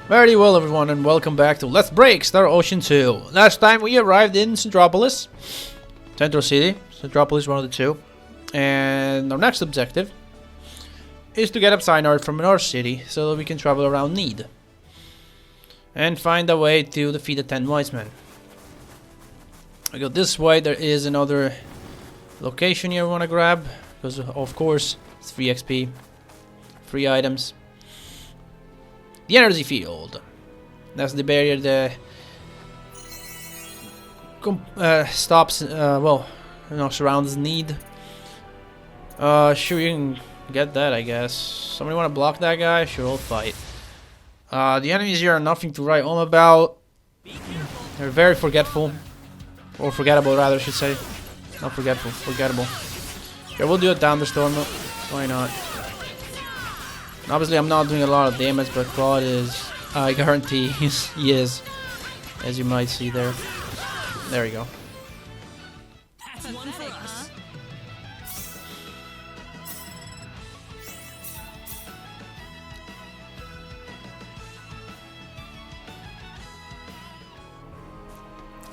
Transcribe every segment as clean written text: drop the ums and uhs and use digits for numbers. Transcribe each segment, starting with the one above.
Very well, everyone, and welcome back to Let's Break Star Ocean 2. Last time we arrived in Centropolis, Central City. Centropolis, one of the two. And our next objective is to get up Cyanide from North City so that we can travel around Need. And find a way to defeat the 10 Wise Men. I go this way. There is another location here I want to grab. Because, of course, it's free XP. Free items. The energy field. That's the barrier that stops, surrounds Need. Sure, you can get that, I guess. Somebody want to block that guy? Sure, I'll fight. The enemies here are nothing to write home about. They're very forgetful. Or forgettable, rather, I should say. Not forgetful, forgettable. Sure, we'll do a thunderstorm. Why not? Obviously, I'm not doing a lot of damage, but Claude is, I guarantee he is, as you might see there. There we go. That's one for us.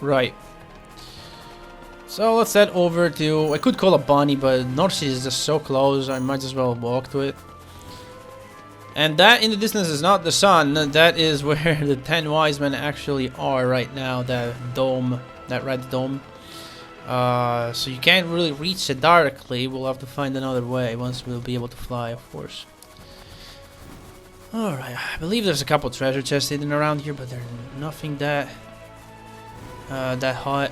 Right. So let's head over to, I could call it Bonnie, but North Sea is just so close, I might as well walk to it. And that in the distance is not the sun, that is where the 10 Wise Men actually are right now, that dome, that red dome. So you can't really reach it directly, we'll have to find another way once we'll be able to fly, of course. Alright, I believe there's a couple treasure chests hidden around here, but there's nothing that hot.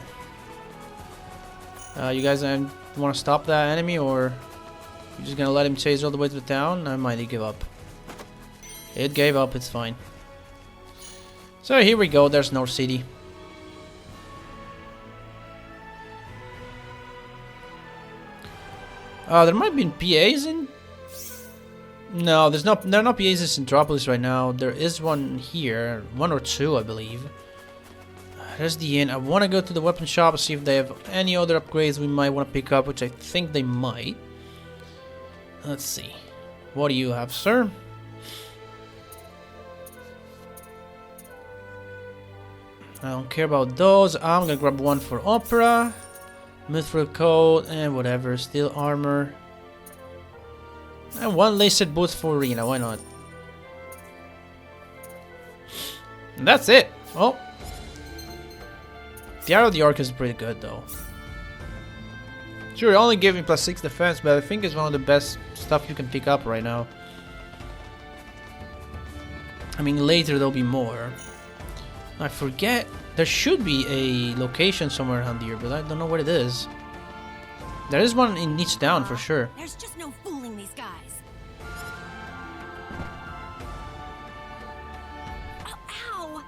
You guys want to stop that enemy, or you're just gonna let him chase all the way to the town? I might give up. It gave up, it's fine. So here we go, there's North City. There might be PAs in... No, there are not PAs in Centropolis right now. There is one here, one or two I believe. There's the inn. I want to go to the weapon shop and see if they have any other upgrades we might want to pick up, which I think they might. Let's see. What do you have, sir? I don't care about those. I'm gonna grab one for Opera, Mithril coat, and whatever. Steel armor, and one laced boots for Rena. Why not? And that's it. Well, the Arrow of the Arc is pretty good though. Sure, it only gave me +6 defense, but I think it's one of the best stuff you can pick up right now. I mean, later there'll be more. I forget. There should be a location somewhere around here, but I don't know what it is. There is one in each town for sure. There's just no fooling these guys. Oh, ow!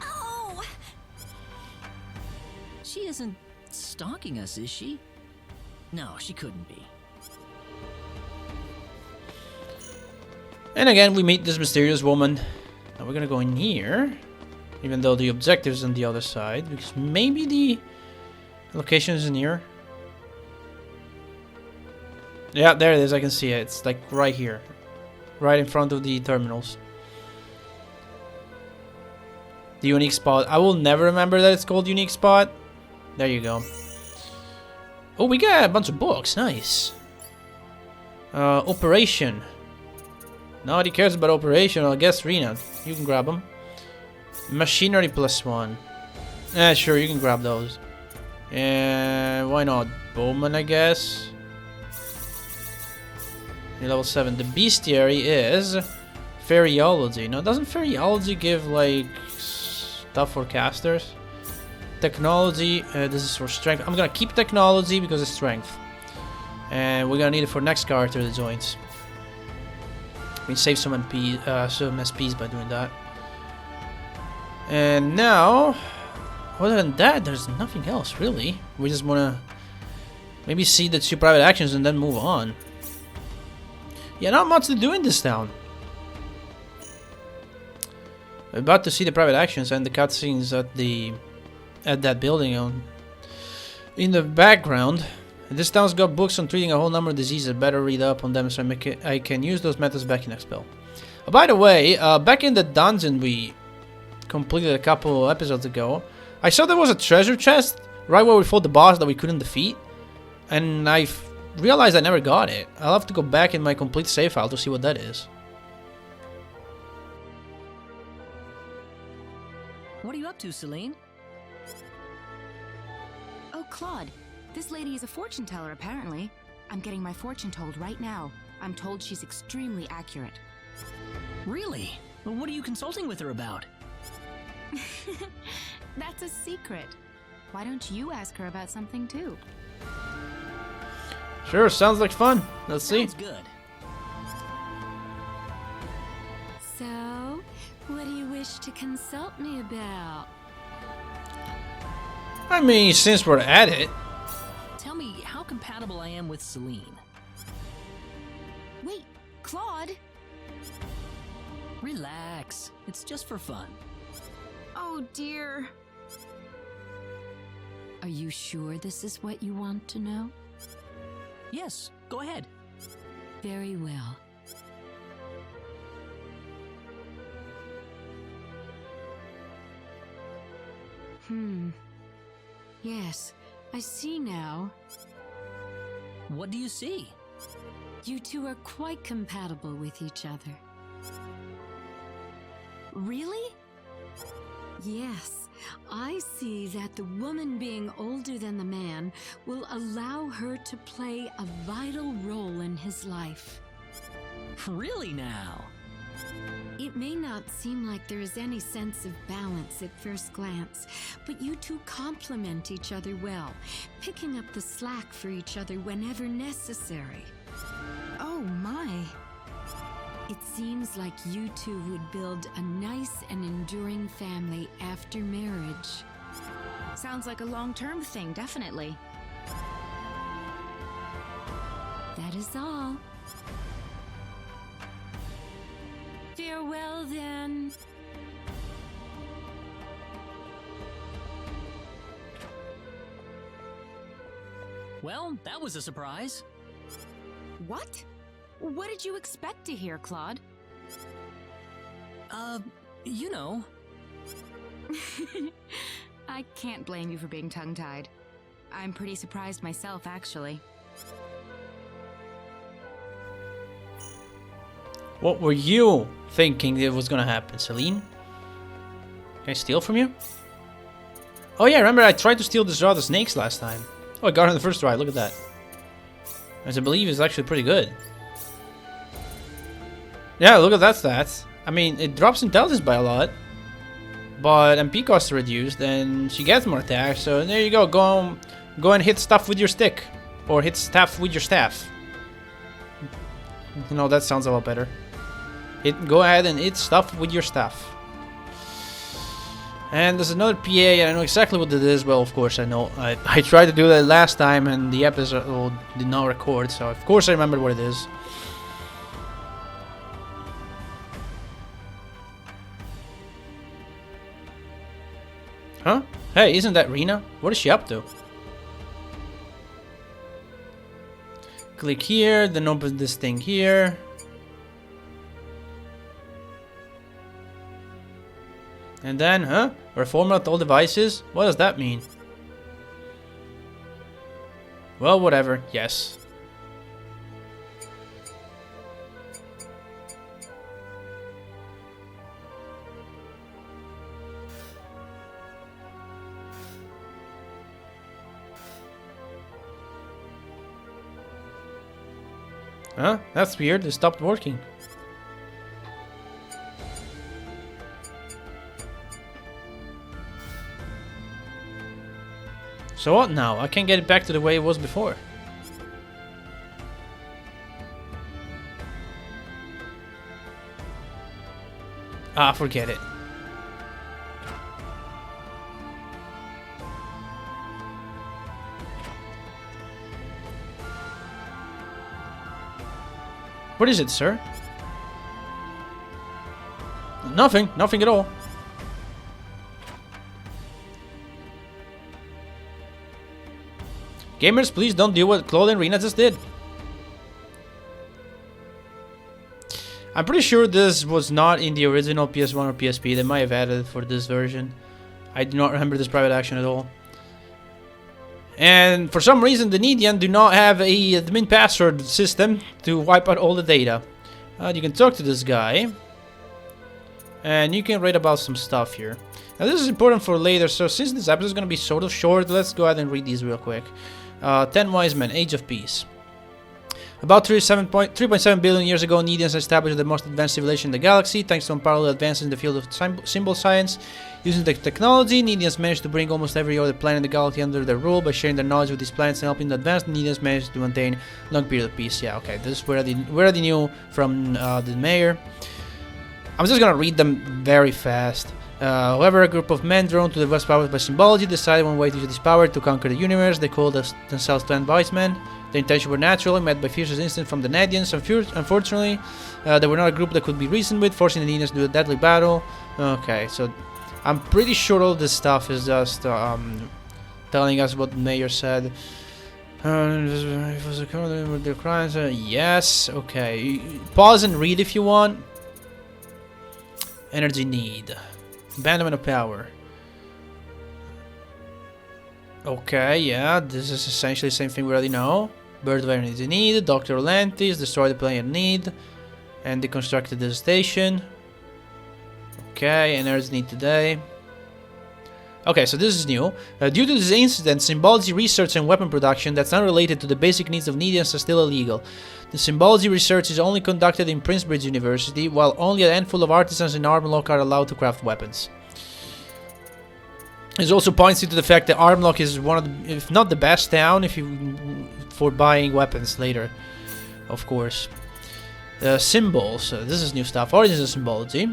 Oh! She isn't stalking us, is she? No, she couldn't be. And again, we meet this mysterious woman. Now we're gonna go in here, even though the objective is on the other side, because maybe the location is in here. Yeah, there it is. I can see it. It's like right here, right in front of the terminals. The unique spot. I will never remember that it's called unique spot. There you go. Oh, we got a bunch of books. Nice. Operation. Nobody cares about operation. I guess Rena. You can grab them. Machinery +1. Sure, you can grab those. And why not? Bowman, I guess. Level 7. The bestiary is Feriology. Now, doesn't Feriology give like stuff for casters? Technology. This is for strength. I'm gonna keep technology because it's strength. And we're gonna need it for next character that joins. We save some SPs by doing that. And now, other than that, there's nothing else really. We just wanna maybe see the 2 private actions and then move on. Yeah, not much to do in this town. We're about to see the private actions and the cutscenes at that building in the background. This town's got books on treating a whole number of diseases. Better read up on them so I can use those methods back in Expel. By the way, back in the dungeon we completed a couple episodes ago, I saw there was a treasure chest right where we fought the boss that we couldn't defeat. And I realized I never got it. I'll have to go back in my complete save file to see what that is. What are you up to, Celine? Oh, Claude. This lady is a fortune teller, apparently. I'm getting my fortune told right now. I'm told she's extremely accurate. Really? Well, what are you consulting with her about? That's a secret. Why don't you ask her about something too? Sure, sounds like fun. Let's see. Sounds good. So, what do you wish to consult me about? I mean, since we're at it. Tell me how compatible I am with Celine. Wait, Claude? Relax. It's just for fun. Oh dear. Are you sure this is what you want to know? Yes, go ahead. Very well. Yes, I see now. What do you see? You two are quite compatible with each other. Really? Yes, I see that the woman being older than the man will allow her to play a vital role in his life. Really now? It may not seem like there is any sense of balance at first glance, but you two complement each other well, picking up the slack for each other whenever necessary. Oh my. It seems like you two would build a nice and enduring family after marriage. Sounds like a long-term thing, definitely. That is all. Farewell, then. Well, that was a surprise. What? What did you expect to hear, Claude? You know. I can't blame you for being tongue-tied. I'm pretty surprised myself, actually. What were you thinking that was gonna happen, Celine? Can I steal from you? Oh yeah, remember I tried to steal this rod of snakes last time. Oh, I got it on the first try, look at that. As I believe it's actually pretty good. Yeah, look at that stats. I mean, it drops intelligence by a lot. But MP costs are reduced and she gets more attacks, so there you go. Go and hit stuff with your stick. Or hit stuff with your staff. You know, that sounds a lot better. Go ahead and hit stuff with your staff. And there's another PA, and I know exactly what it is. Well, of course I know. I tried to do that last time and the episode did not record, so of course I remember what it is. Huh? Hey, isn't that Rena? What is she up to? Click here, then open this thing here. And then, huh? Reformat all devices? What does that mean? Well, whatever. Yes. Huh? That's weird. It stopped working. So what now? I can't get it back to the way it was before. Ah, forget it. What is it, sir? Nothing. Nothing at all. Gamers, please don't do what Claude and Rena just did. I'm pretty sure this was not in the original PS1 or PSP. They might have added it for this version. I do not remember this private action at all. And for some reason, the Nidian do not have a admin password system to wipe out all the data. You can talk to this guy. And you can read about some stuff here. Now this is important for later, so since this episode is going to be sort of short, let's go ahead and read these real quick. 10 Wise Men, Age of Peace. About 3.7 billion years ago, Nidians established the most advanced civilization in the galaxy. Thanks to unparalleled advances in the field of symbol science. Using the technology, Nidians managed to bring almost every other planet in the galaxy under their rule. By sharing their knowledge with these planets and helping to advance, the Nidians managed to maintain a long period of peace. Yeah, okay, this is where they knew from the mayor. I'm just gonna read them very fast. However, a group of men drawn to the vast powers by symbology decided one way to use this power to conquer the universe. They called themselves 10 Wise Men. Their intentions were natural, met by fierce resistance from the Nadians. Unfortunately, they were not a group that could be reasoned with, forcing the Nadians to do a deadly battle. Okay, so I'm pretty sure all this stuff is just telling us what the mayor said. With their crimes. Yes, okay. Pause and read if you want. Energy need. Abandonment of power. Okay, yeah, this is essentially the same thing we already know. Birth of energy need, Dr. Atlantis, destroy the planet need, and deconstructed the station. Okay, energy need today. Okay, so this is new. Due to this incident, symbology research and weapon production that's not related to the basic needs of Nidians are still illegal. The symbology research is only conducted in Princebridge University, while only a handful of artisans in Armlock are allowed to craft weapons. This also points you to the fact that Armlock is one of the, if not the best town, for buying weapons later, of course. Symbols. This is new stuff. Origins of symbology.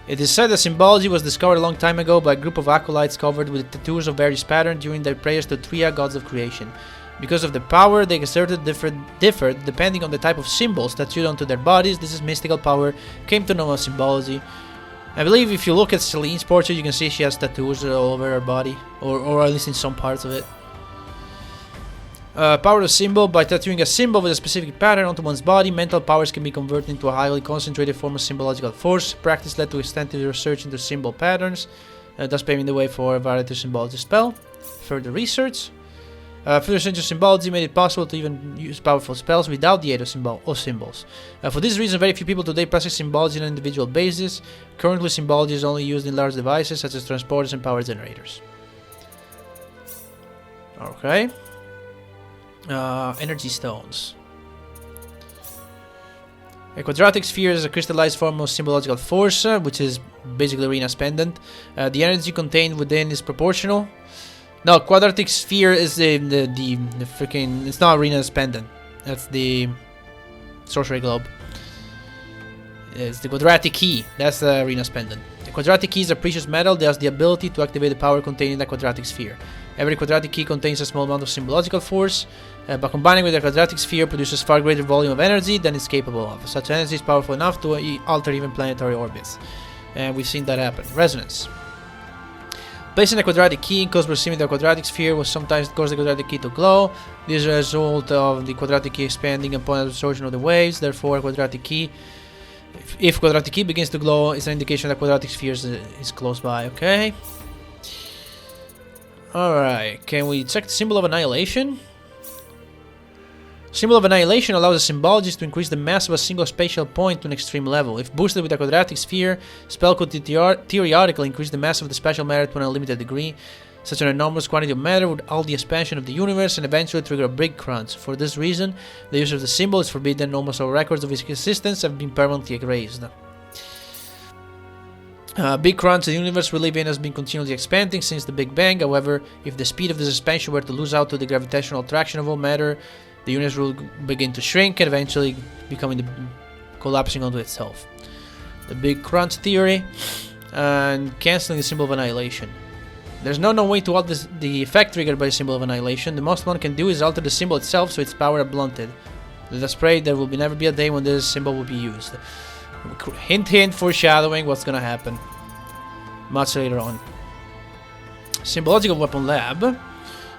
It is said that symbology was discovered a long time ago by a group of acolytes covered with tattoos of various patterns during their prayers to Tria, gods of creation. Because of the power they exerted differed depending on the type of symbols tattooed onto their bodies. This is mystical power came to know as symbology. I believe if you look at Celine's portrait, you can see she has tattoos all over her body, or at least in some parts of it. Power of symbol. By tattooing a symbol with a specific pattern onto one's body, mental powers can be converted into a highly concentrated form of symbological force. Practice led to extensive research into symbol patterns, thus paving the way for a variety of symbology spell. Further research. Further research of symbology made it possible to even use powerful spells without the aid of symbols. For this reason, very few people today practice symbology on an individual basis. Currently, symbology is only used in large devices such as transporters and power generators. Okay. Energy stones. A quadratic sphere is a crystallized form of symbological force, which is basically Rena's pendant. The energy contained within is proportional. No, quadratic sphere is the freaking. It's not Rena's pendant. That's the sorcery globe. It's the quadratic key. That's the Rena's pendant. The quadratic key is a precious metal that has the ability to activate the power contained in the quadratic sphere. Every quadratic key contains a small amount of symbological force, but combining with the quadratic sphere produces far greater volume of energy than it's capable of. Such energy is powerful enough to alter even planetary orbits. And we've seen that happen. Resonance. Placing a quadratic key in close proximity to a quadratic sphere will sometimes cause the quadratic key to glow. This is a result of the quadratic key expanding upon absorption of the waves. Therefore, a quadratic key, if quadratic key begins to glow, it's an indication that quadratic sphere is close by. Okay. Alright, can we check the symbol of annihilation? Symbol of annihilation allows a symbologist to increase the mass of a single spatial point to an extreme level. If boosted with a quadratic sphere, spell could theoretically increase the mass of the spatial matter to an unlimited degree. Such an enormous quantity of matter would halt the expansion of the universe and eventually trigger a big crunch. For this reason, the use of the symbol is forbidden. Almost all records of its existence have been permanently erased. Big crunch, the universe we live in has been continually expanding since the Big Bang. However, if the speed of this expansion were to lose out to the gravitational attraction of all matter, the universe will begin to shrink and eventually collapsing onto itself. The Big Crunch theory and cancelling the symbol of annihilation. There's no known way to alter the effect triggered by the symbol of annihilation. The most one can do is alter the symbol itself so its power are blunted. Let us pray there will never be a day when this symbol will be used. Hint hint, foreshadowing what's gonna happen much later on. Symbological Weapon Lab.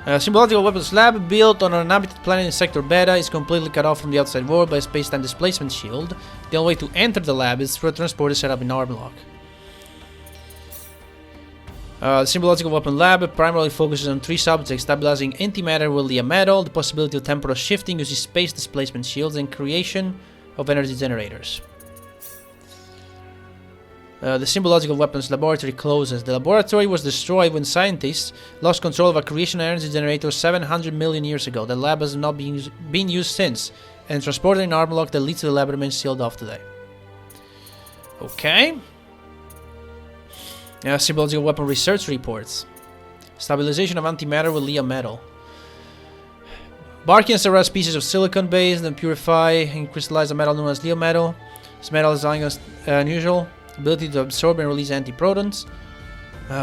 Symbological weapons lab built on an inhabited planet in Sector Beta is completely cut off from the outside world by a space-time displacement shield. The only way to enter the lab is through a transporter set up in Arblock. The Symbological Weapon Lab primarily focuses on 3 subjects: stabilizing antimatter with Leah metal, the possibility of temporal shifting using space displacement shields, and creation of energy generators. The Symbological Weapons Laboratory closes. The laboratory was destroyed when scientists lost control of a creation energy generator 700 million years ago. The lab has not been used since, and transporter in Arblock that leads to the lab remains sealed off today. Okay. Symbological Weapon Research Reports. Stabilization of antimatter with Leah metal. Barkians arrest pieces of silicon base, then purify and crystallize a metal known as Leah metal. This metal is unusual. Ability to absorb and release antiprotons.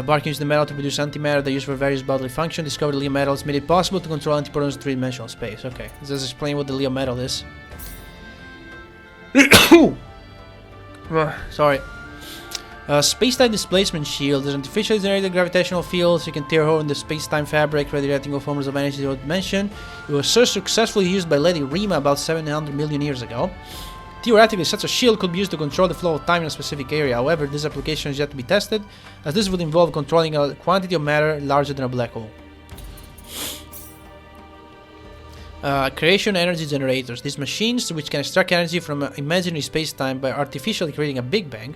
Bark used the metal to produce antimatter that used for various bodily functions. Discovered Leah metals made it possible to control antiprotons in 3-dimensional space. Okay, this does explain what the Leah metal is. Sorry. Space-time displacement shield is an artificially generated gravitational field, so you can tear a hole in the space-time fabric, redirecting all forms of energy to the dimension. It was so successfully used by Lady Rena about 700 million years ago. Theoretically, such a shield could be used to control the flow of time in a specific area. However, this application is yet to be tested, as this would involve controlling a quantity of matter larger than a black hole. Creation energy generators. These machines, which can extract energy from imaginary space-time by artificially creating a Big Bang,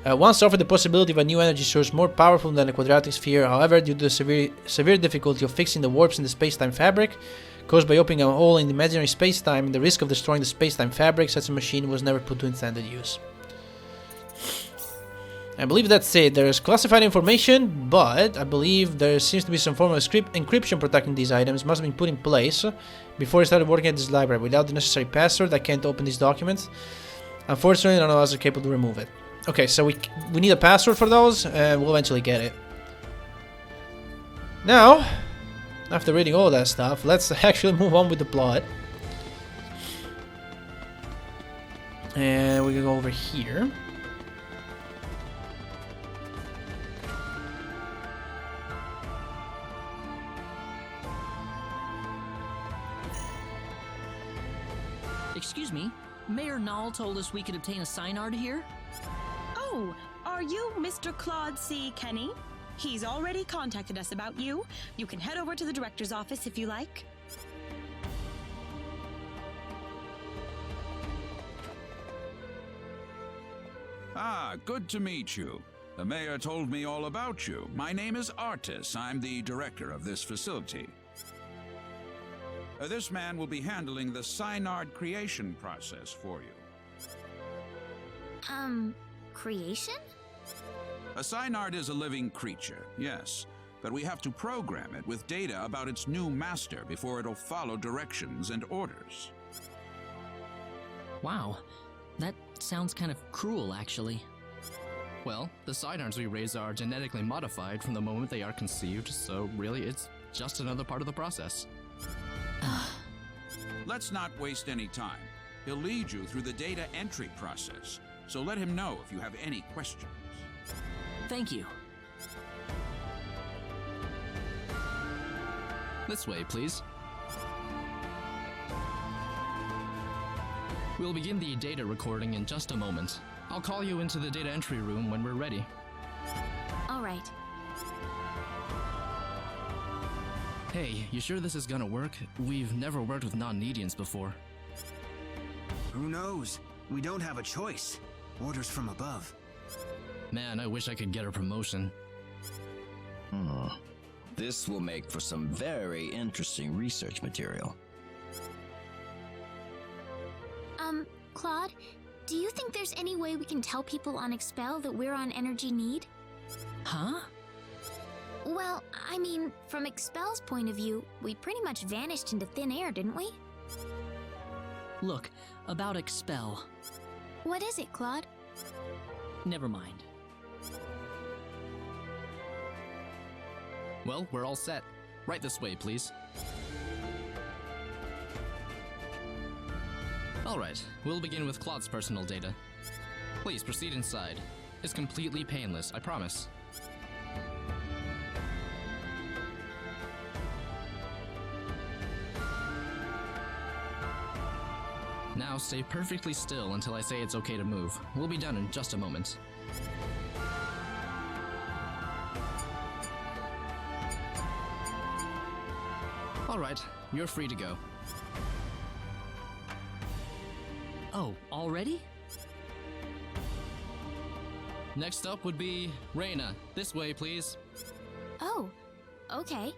once offered the possibility of a new energy source more powerful than a quadratic sphere. However, due to the severe difficulty of fixing the warps in the space-time fabric, caused by opening a hole in the imaginary space-time and the risk of destroying the space-time fabric, such a machine was never put to intended use. I believe that's it. There is classified information, but I believe there seems to be some form of encryption protecting these items. Must have been put in place before I started working at this library. Without the necessary password, I can't open these documents. Unfortunately, none of us are capable to remove it. Okay, so we need a password for those, and we'll eventually get it. Now, after reading all that stuff, let's actually move on with the plot. And we're gonna go over here. Excuse me, Mayor Null told us we could obtain a sign art here? Oh, are you Mr. Claude C, Kenny? He's already contacted us about you. You can head over to the director's office if you like. Ah, good to meet you. The mayor told me all about you. My name is Artis. I'm the director of this facility. This man will be handling the Synard creation process for you. Creation? A Synard is a living creature, yes, but we have to program it with data about its new master before it'll follow directions and orders. Wow, that sounds kind of cruel, actually. Well, the Synards we raise are genetically modified from the moment they are conceived, so really it's just another part of the process. Let's not waste any time. He'll lead you through the data entry process, so let him know if you have any questions. Thank you. This way, please. We'll begin the data recording in just a moment. I'll call you into the data entry room when we're ready. All right. Hey, you sure this is gonna work? We've never worked with non-Nedians before. Who knows? We don't have a choice. Orders from above. Man, I wish I could get a promotion. This will make for some very interesting research material. Claude, do you think there's any way we can tell people on Expel that we're on energy need? Huh? Well, I mean, from Expel's point of view, we pretty much vanished into thin air, didn't we? Look, about Expel. What is it, Claude? Never mind. Well, we're all set. Right this way, please. Alright, we'll begin with Claude's personal data. Please proceed inside. It's completely painless, I promise. Now stay perfectly still until I say it's okay to move. We'll be done in just a moment. Alright, you're free to go. Oh, already? Next up would be Rena. This way, please. Oh, okay.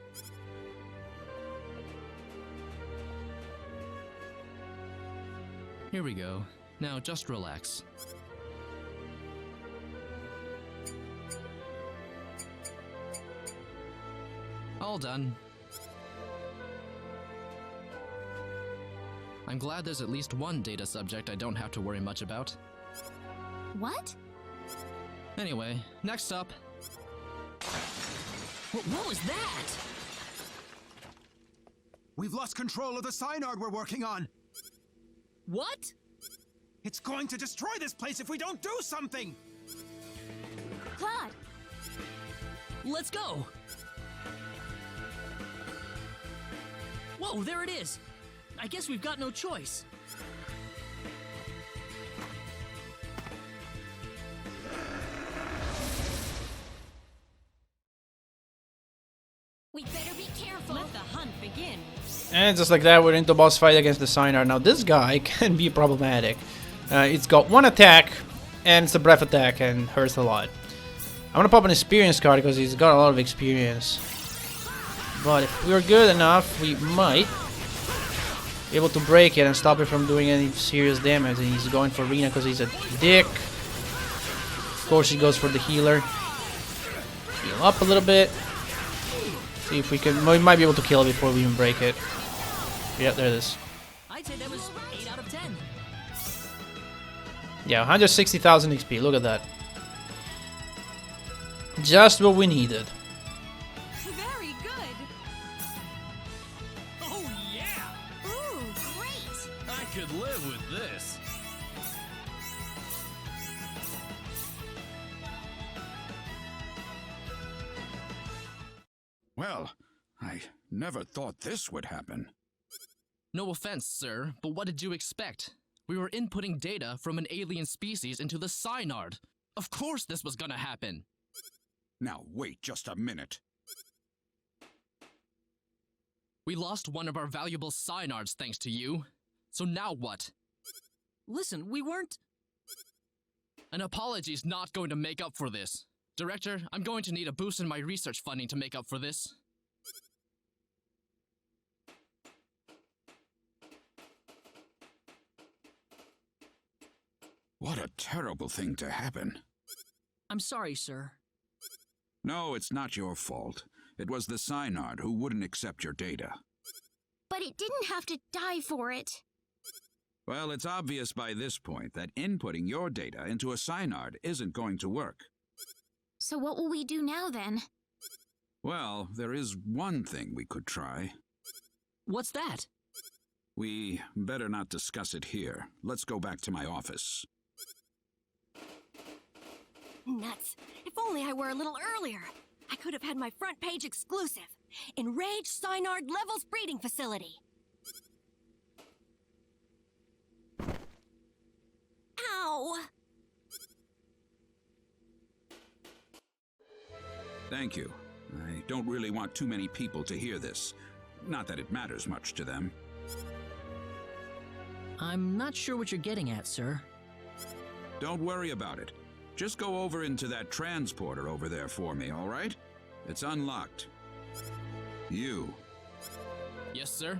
Here we go. Now just relax. All done. I'm glad there's at least one data subject I don't have to worry much about. What? Anyway, next up. What was that? We've lost control of the Synard we're working on. What? It's going to destroy this place if we don't do something. Claude! Let's go! Whoa, there it is! I guess we've got no choice. We better be careful. Let the hunt begin. And just like that, we're into boss fight against the Synard. Now this guy can be problematic. It's got one attack, and it's a breath attack, and hurts a lot. I'm gonna pop an experience card because he's got a lot of experience. But if we're good enough, we might be able to break it and stop it from doing any serious damage. And he's going for Rena because he's a dick. Of course, he goes for the healer. Heal up a little bit. See if we can. We might be able to kill it before we even break it. Yeah, there it is. I'd say that was 8 out of 10. Yeah, 160,000 XP. Look at that. Just what we needed. Very good. Oh yeah! Ooh, great! I could live with this. Well, I never thought this would happen. No offense, sir, but what did you expect? We were inputting data from an alien species into the Synard. Of course this was gonna happen. Now wait just a minute. We lost one of our valuable Synards thanks to you. So now what? Listen, we weren't... An apology's not going to make up for this. Director, I'm going to need a boost in my research funding to make up for this. What a terrible thing to happen. I'm sorry, sir. No, it's not your fault. It was the Synard who wouldn't accept your data. But it didn't have to die for it. Well, it's obvious by this point that inputting your data into a Synard isn't going to work. So what will we do now then? Well, there is one thing we could try. What's that? We better not discuss it here. Let's go back to my office. Nuts. If only I were a little earlier. I could have had my front page exclusive. Enraged Synard Levels Breeding Facility. Ow! Thank you. I don't really want too many people to hear this. Not that it matters much to them. I'm not sure what you're getting at, sir. Don't worry about it. Just go over into that transporter over there for me, all right? It's unlocked. You. Yes, sir?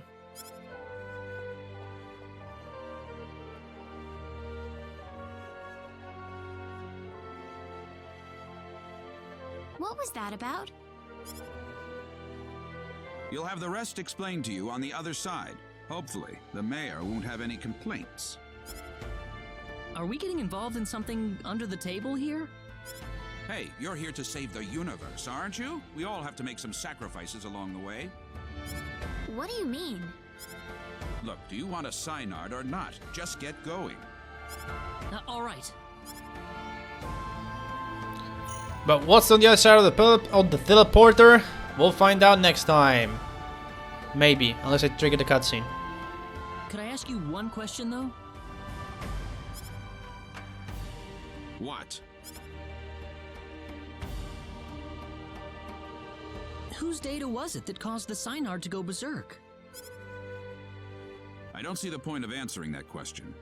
What was that about? You'll have the rest explained to you on the other side. Hopefully, the mayor won't have any complaints. Are we getting involved in something under the table here? Hey, you're here to save the universe, aren't you? We all have to make some sacrifices along the way. What do you mean? Look, do you want a Synard or not? Just get going. All right. But what's on the other side of the teleporter? We'll find out next time. Maybe, unless I trigger the cutscene. Could I ask you one question, though? What? Whose data was it that caused the Synard to go berserk? I don't see the point of answering that question.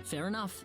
Fair enough.